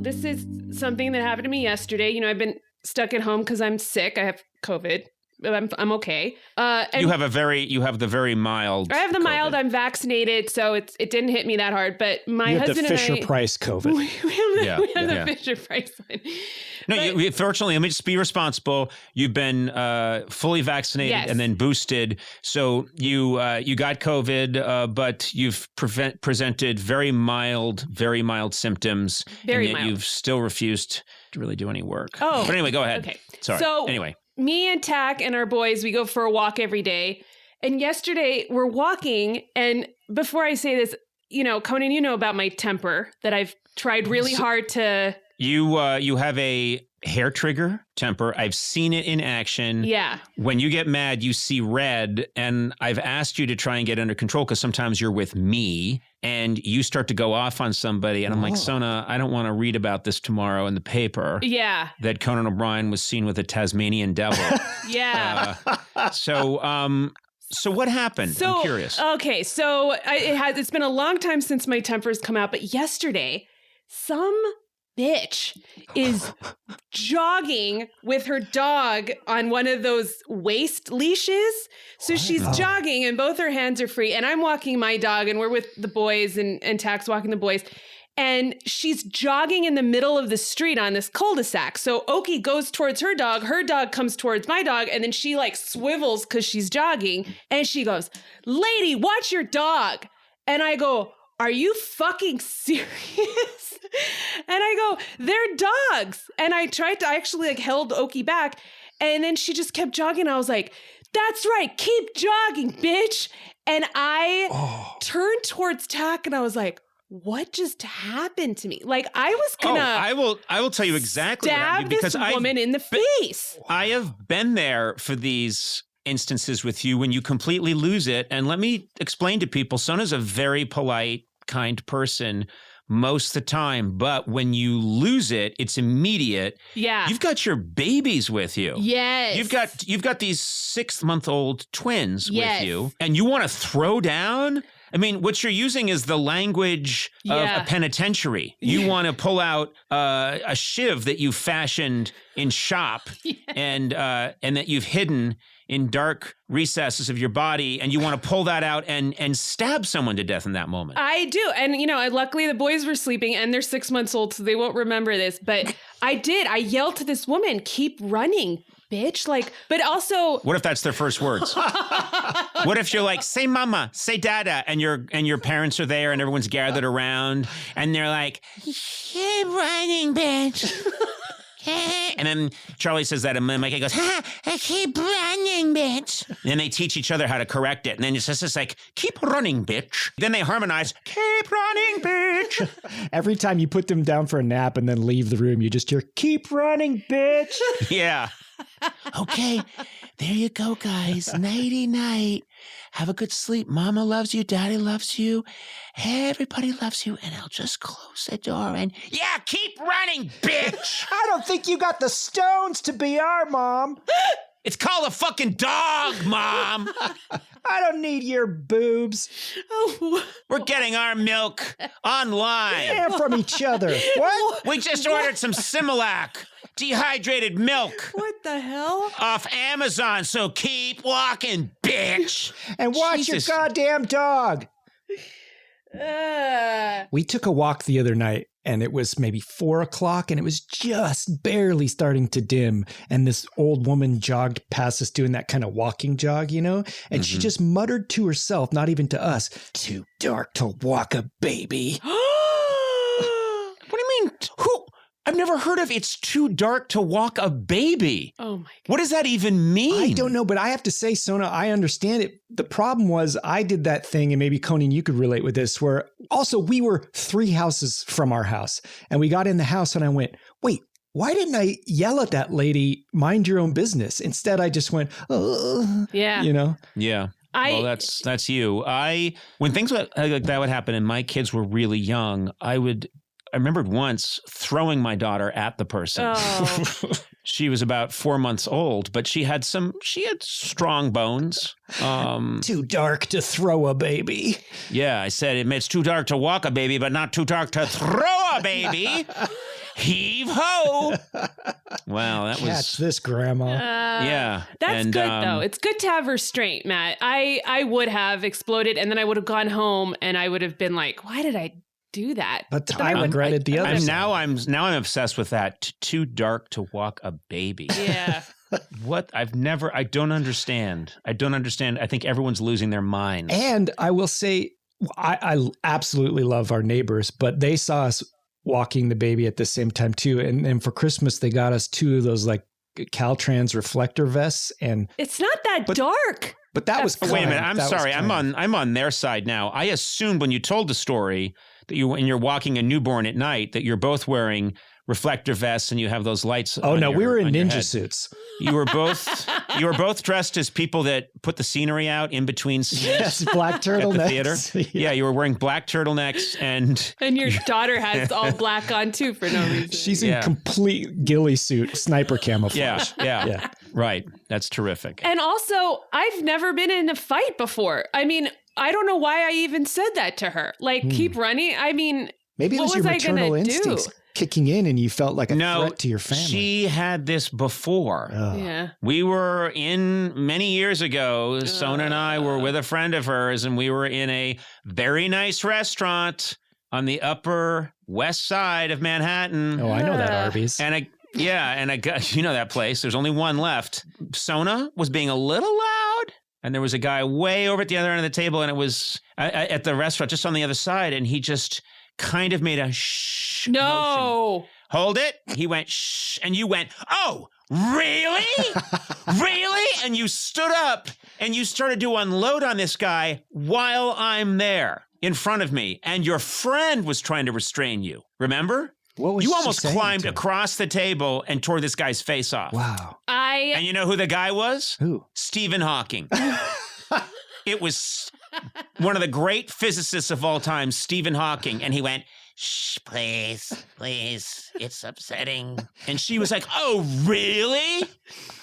this is something that happened to me yesterday. You know, I've been stuck at home because I'm sick. I have COVID. I'm okay. And you have the very mild. I have the COVID. mild. I'm vaccinated, so it didn't hit me that hard. But my husband and I, Fisher Price COVID. we have the Fisher Price one. No, fortunately, let me just be responsible. You've been fully vaccinated and then boosted, so you got COVID, but you've presented very mild symptoms, and yet you've still refused to really do any work. Oh, but anyway, go ahead. Okay, sorry. So anyway. Me and Tack and our boys, we go for a walk every day. And yesterday we're walking. And before I say this, you know, Conan, you know about my temper that I've tried really hard to. You have a hair trigger temper. I've seen it in action. Yeah. When you get mad, you see red. And I've asked you to try and get under control because sometimes you're with me and you start to go off on somebody. And I'm like, Sona, I don't want to read about this tomorrow in the paper. Yeah. That Conan O'Brien was seen with a Tasmanian devil. Yeah. So what happened? I'm curious. Okay. So it's been a long time since my temper's come out. But yesterday, some bitch is jogging with her dog on one of those waist leashes. So she's jogging and both her hands are free. And I'm walking my dog and we're with the boys and Tack's walking the boys. And she's jogging in the middle of the street on this cul-de-sac. So Oki goes towards her dog comes towards my dog, and then she like swivels because she's jogging. And she goes, "Lady, watch your dog." And I go, "Are you fucking serious?" And I go, "They're dogs." And I actually held Oki back. And then she just kept jogging. I was like, "That's right. Keep jogging, bitch." And I turned towards Tack and I was like, what just happened to me? Like I was gonna. I will tell you exactly what happened because this woman in the face. I have been there for these instances with you when you completely lose it. And let me explain to people, Sona's a very polite, kind person most of the time, but when you lose it, it's immediate. Yeah. You've got your babies with you. Yes. You've got these 6-month-old twins with you, and you want to throw down? I mean, what you're using is the language of a penitentiary. You want to pull out a shiv that you fashioned in shop and that you've hidden in dark recesses of your body, and you want to pull that out and stab someone to death in that moment. I do. And, you know, luckily the boys were sleeping and they're 6 months old, so they won't remember this. But I did. I yelled to this woman, "Keep running, bitch." Like, but also. What if that's their first words? What if you're like, "Say mama, say dada," and your parents are there and everyone's gathered around and they're like, "Keep running, bitch." And then Charlie says that, and then Micah goes, "I keep running, bitch." And then they teach each other how to correct it. And then it's just like, "Keep running, bitch." Then they harmonize, "Keep running, bitch." Every time you put them down for a nap and then leave the room, you just hear, "Keep running, bitch." Yeah. Okay, there you go, guys. Nighty night. Have a good sleep. Mama loves you. Daddy loves you. Everybody loves you. And I'll just close the door and, yeah, keep running, bitch. I don't think you got the stones to be our mom. It's called a fucking dog, Mom. I don't need your boobs. We're getting our milk online. And from each other. What? We just ordered some Similac. Dehydrated milk. What the hell? Off Amazon, so keep walking, bitch. And watch your goddamn dog. We took a walk the other night, and it was maybe 4 o'clock, and it was just barely starting to dim. And this old woman jogged past us doing that kind of walking jog, you know? And she just muttered to herself, not even to us, "Too dark to walk a baby." What do you mean? Who? I've never heard of "it's too dark to walk a baby." Oh my God. What does that even mean? I don't know, but I have to say, Sona, I understand it. The problem was I did that thing, and maybe Conan, you could relate with this, where also we were 3 houses from our house, and we got in the house and I went, wait, why didn't I yell at that lady, "Mind your own business"? Instead, I just went, "Oh." Yeah. You know? Yeah. Well, that's you. When things like that would happen and my kids were really young, I remembered once throwing my daughter at the person. Oh. She was about 4 months old, but she had strong bones. Too dark to throw a baby. Yeah, I said it's too dark to walk a baby, but not too dark to throw a baby. Heave ho! Wow, that Catch this, Grandma. yeah. That's And, good though. It's good to have restraint, Matt. I would have exploded, and then I would have gone home, and I would have been like, "Why did I do that?" But I regretted the other. I'm obsessed with that. Too dark to walk a baby. Yeah. What? I don't understand. I think everyone's losing their minds. And I will say, I absolutely love our neighbors, but they saw us walking the baby at the same time too. And for Christmas, they got us 2 of those like Caltrans reflector vests. And It's not that dark. But that was Wait a minute. I'm sorry. I'm on their side now. I assumed when you told the story that when you're walking a newborn at night, that you're both wearing reflector vests and you have those lights. Oh no, we were in ninja head. suits. You were both dressed as people that put the scenery out in between scenes. Yes, black turtlenecks. At the theater. Yeah, you were wearing black turtlenecks and your daughter has all black on too for no reason. She's in complete ghillie suit, sniper camouflage. Yeah. Right. That's terrific. And also, I've never been in a fight before. I mean, I don't know why I even said that to her. Like, keep running. I mean, maybe it was your maternal instincts kicking in and you felt like a threat to your family. She had this before. Oh. Yeah. We were in many years ago. Sona and I were with a friend of hers, and we were in a very nice restaurant on the Upper West Side of Manhattan. Oh, I know that Arby's. And a guy, you know that place. There's only one left. Sona was being a little loud, and there was a guy way over at the other end of the table, and it was at the restaurant just on the other side, and he just kind of made a shh motion. Hold it. He went shh, and you went, oh, really? Really? And you stood up, and you started to unload on this guy while I'm there in front of me, and your friend was trying to restrain you. Remember? What was you she almost saying climbed to him? across the table and tore this guy's face off. Wow. And you know who the guy was? Who? Stephen Hawking. It was one of the great physicists of all time, Stephen Hawking. And he went, shh, please, it's upsetting. And she was like, oh, really?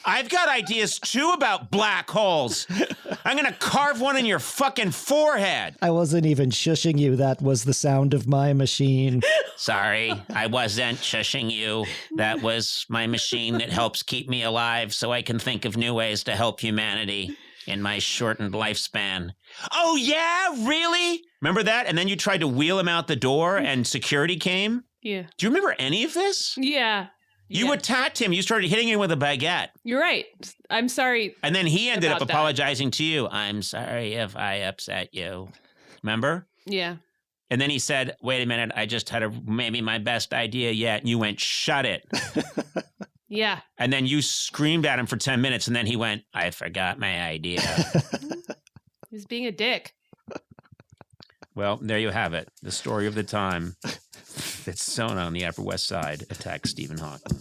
I've got ideas too about black holes. I'm going to carve one in your fucking forehead. I wasn't even shushing you. That was the sound of my machine. Sorry, I wasn't shushing you. That was my machine that helps keep me alive so I can think of new ways to help humanity in my shortened lifespan. Oh, yeah? Really? Remember that? And then you tried to wheel him out the door and security came? Yeah. Do you remember any of this? Yeah. You attacked him. You started hitting him with a baguette. You're right. I'm sorry. And then he ended up about that. apologizing to you. I'm sorry if I upset you. Remember? Yeah. And then he said, wait a minute, I just had maybe my best idea yet. And you went, shut it. Yeah. And then you screamed at him for 10 minutes. And then he went, I forgot my idea. He was being a dick. Well, there you have it. The story of the time that Sona on the Upper West Side attacked Stephen Hawking.